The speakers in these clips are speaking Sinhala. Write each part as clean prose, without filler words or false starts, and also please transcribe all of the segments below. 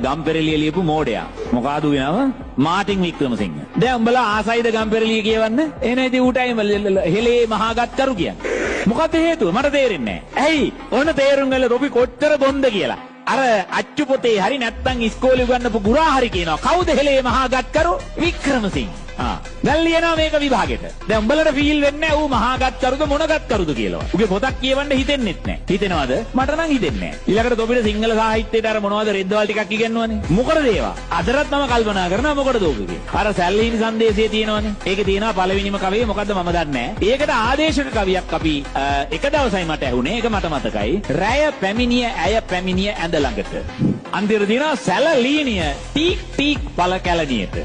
ගම්පෙරළිය ලියපු මෝඩයා. මොකಾದ වෙනව? මාටින් වික්‍රමසිංහ. දැන් උඹලා ආසයිද ගම්පෙරළිය කියවන්න? එහෙනම් ඉතින් ඌටයි හෙලේ මහාගත් කරු කියන්නේ. මොකද හේතුව මට තේරෙන්නේ නැහැ. ඇයි? ඔන්න තේරුම් ගන්න රොපි කොච්චර බොන්ද කියලා. අර අච්චු පොතේ හරි නැත්තම් ඉස්කෝලේ උගන්වපු ගුරා හරි කියනවා. කවුද හෙලේ මහාගත් කරු? වික්‍රමසිංහ. දැන් ලියනවා මේක විභාගෙට. දැන් උඹලට ෆීල් වෙන්නේ නැහැ ඌ මහාගත් කරුද මොනගත් කරුද කියලා. උගේ පොතක් කියවන්න හිතෙන්නෙත් නැහැ. හිතෙනවද? මට නම් හිතෙන්නේ නැහැ. ඊළඟට ඔබට සිංහල සාහිත්‍යයට අර මොනවද රෙද්දවල් ටිකක් ඉගෙනවනේ. මොකටද ඒවා? අදටත් මම කල්පනා කරනවා මොකටද ඕකේ. අර සැල්ලීනි සංදේශයේ තියෙනවනේ. ඒකේ තියෙනවා පළවෙනිම කවිය මොකද්ද මම දන්නේ නැහැ. ඒකට ආදේශක කවියක් අපි එක දවසයි මට ඇහුනේ. ඒක මට මතකයි. රැය පැමිණිය ඇය පැමිණිය ඇඳ ළඟට. අන්තිමට තියෙනවා සැලලීනිය ටීක් ටීක් පළ කැලණියට.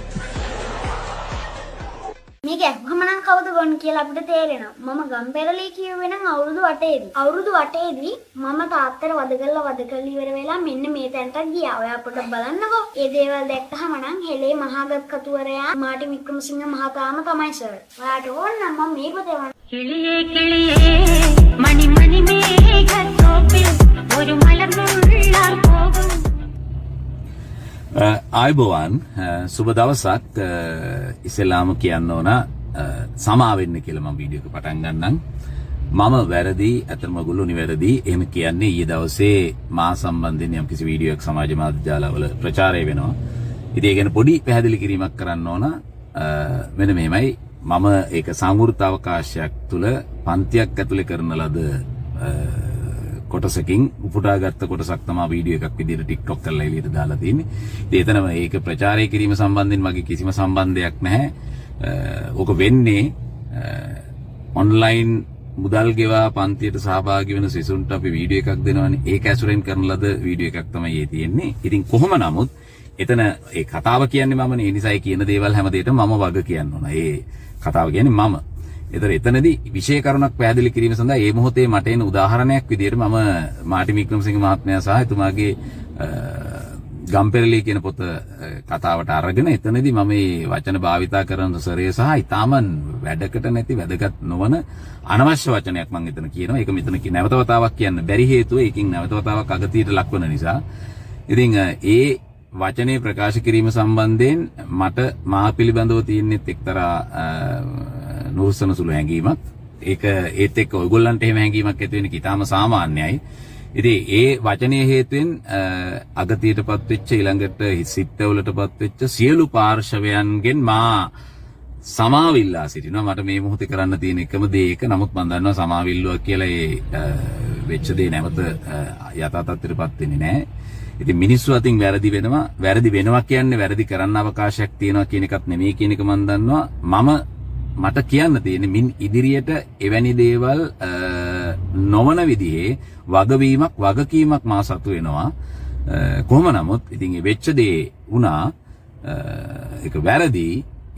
මේක ඇහුවම නම් කවුද ගොන් කියලා අපිට තේරෙනවා. මම ගම්පෙරළිය කියුවේ නම් අවුරුදු 8ේදී. අවුරුදු 8ේදී මම තාත්තට වද කරලා ඉවර වෙලා මෙන්න මේ තැනට ගියා. ඔයා පොඩ්ඩක් බලන්නකෝ. ඒ දේවල් දැක්කහම නම් හෙලේ මහාගත් කතුවරයා මාටින් වික්‍රමසිංහ මහතාම තමයි සර්. ඔයාට ඕන නම් මම මේක තේවන්න. കിളിയേ കിളിയേ മണി മണി മേഘത്തോപ്പിൽ ഒരു മലർന്നുള്ളാർ പോകും. ආයුබෝවන් සුබ දවසක්. ඉස්සෙල්ලාම කියන්න ඕන සමා වෙන්න කියලා මම වීඩියෝ එක පටන් ගන්නම්. මම වැරදි, අතරම ඔයගොල්ලෝ නිවැරදි. එහෙම කියන්නේ ඊයේ දවසේ මා සම්බන්ධයෙන් යම් කිසි වීඩියෝ එකක් සමාජ මාධ්‍ය ජාලවල ප්‍රචාරය වෙනවා. ඉතින් ඒ ගැන පොඩි පැහැදිලි කිරීමක් කරන්න ඕන. මෙන්න මෙහෙමයි. මම ඒක සාමෘත අවකාශයක් තුල පන්තියක් ඇතුලේ කරන ලද කොටසකින් උපුටාගත්ත කොටසක් තමයි වීඩියෝ එකක් විදිහට TikTok කරලා එළියට දාලා තියෙන්නේ. ඉතින් එතනම ඒක ප්‍රචාරය කිරීම සම්බන්ධයෙන් මගේ කිසිම සම්බන්ධයක් නැහැ. ඕක වෙන්නේ ඔන්ලයින් මුදල් ගෙවා පන්තියට සහභාගී වෙන සිසුන්ට අපි වීඩියෝ එකක් දෙනවනේ. ඒක ඇසුරෙන් කරන ලද වීඩියෝ එකක් තමයි ඒ තියෙන්නේ. ඉතින් කොහොම නමුත් එතන ඒ කතාව කියන්නේ මමනේ. ඒ නිසායි කියන දේවල් හැම දෙයකම මම වග කියන්න ඕන. ඒ කතාව කියන්නේ මම. ඒතර එතනදී විශේෂ කරුණක් පැහැදිලි කිරීම සඳහා මේ මොහොතේ මට එන උදාහරණයක් විදිහට මම මාටින් වික්‍රමසිංහ මහත්මයා සහ එතුමාගේ ගම්පෙරළිය කියන පොත කතාවට අරගෙන එතනදී මම මේ වචන භාවිතා කරන සරය සහ ඊටාම වැඩකට නැති වැදගත් නොවන අනවශ්‍ය වචනයක් මම එතන කියනවා. ඒක මෙතන නැවත වතාවක් කියන්න බැරි හේතුව ඒකින් නැවත වතාවක් අගතියට ලක්වන නිසා. ඉතින් ඒ වචනේ ප්‍රකාශ කිරීම සම්බන්ධයෙන් මට මා පිළිබඳව තියෙනෙත් එක්තරා නුරුස්සන සුළු හැඟීමක්. ඒක ඒත් එක්ක ඔයගොල්ලන්ට එහෙම හැඟීමක් ඇති වෙන එක ඉතාම සාමාන්‍යයි. ඉතින් ඒ වචනේ හේතුවෙන් අගතියටපත් වෙච්ච ඊළඟට සිත්වලටපත් වෙච්ච සියලු පාර්ශවයන්ගෙන් මා සමාවිල්ලා සිටිනවා. මට මේ මොහොතේ කරන්න තියෙන එකම දේ ඒක. නමුත් මම දන්නවා සමාවිල්ලුවක් කියලා ඒ වෙච්ච දේ නැවත යථා තත්ත්වයටපත් වෙන්නේ නැහැ. ඉතින් මිනිස්සු අතින් වැරදි වෙනවා කියන්නේ වැරදි කරන්න අවකාශයක් තියෙනවා කියන එකත් නෙමෙයි කියන එක මම දන්නවා. මට කියන්න තියෙන්නේ මින් ඉදිරියට එවැනි දේවල් නොවන විදිහේ වගකීමක් මා සතු වෙනවා. කොහොම නමුත් ඉතින් ඒ වෙච්ච දේ වුණා ඒක වැරදි.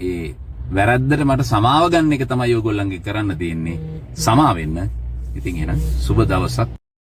ඒ වැරද්දට මට සමාව ගන්න එක තමයි ඔයගොල්ලන්ගේ කරන්න තියෙන්නේ. සමාව වෙන්න. ඉතින් එහෙනම් සුබ දවසක්.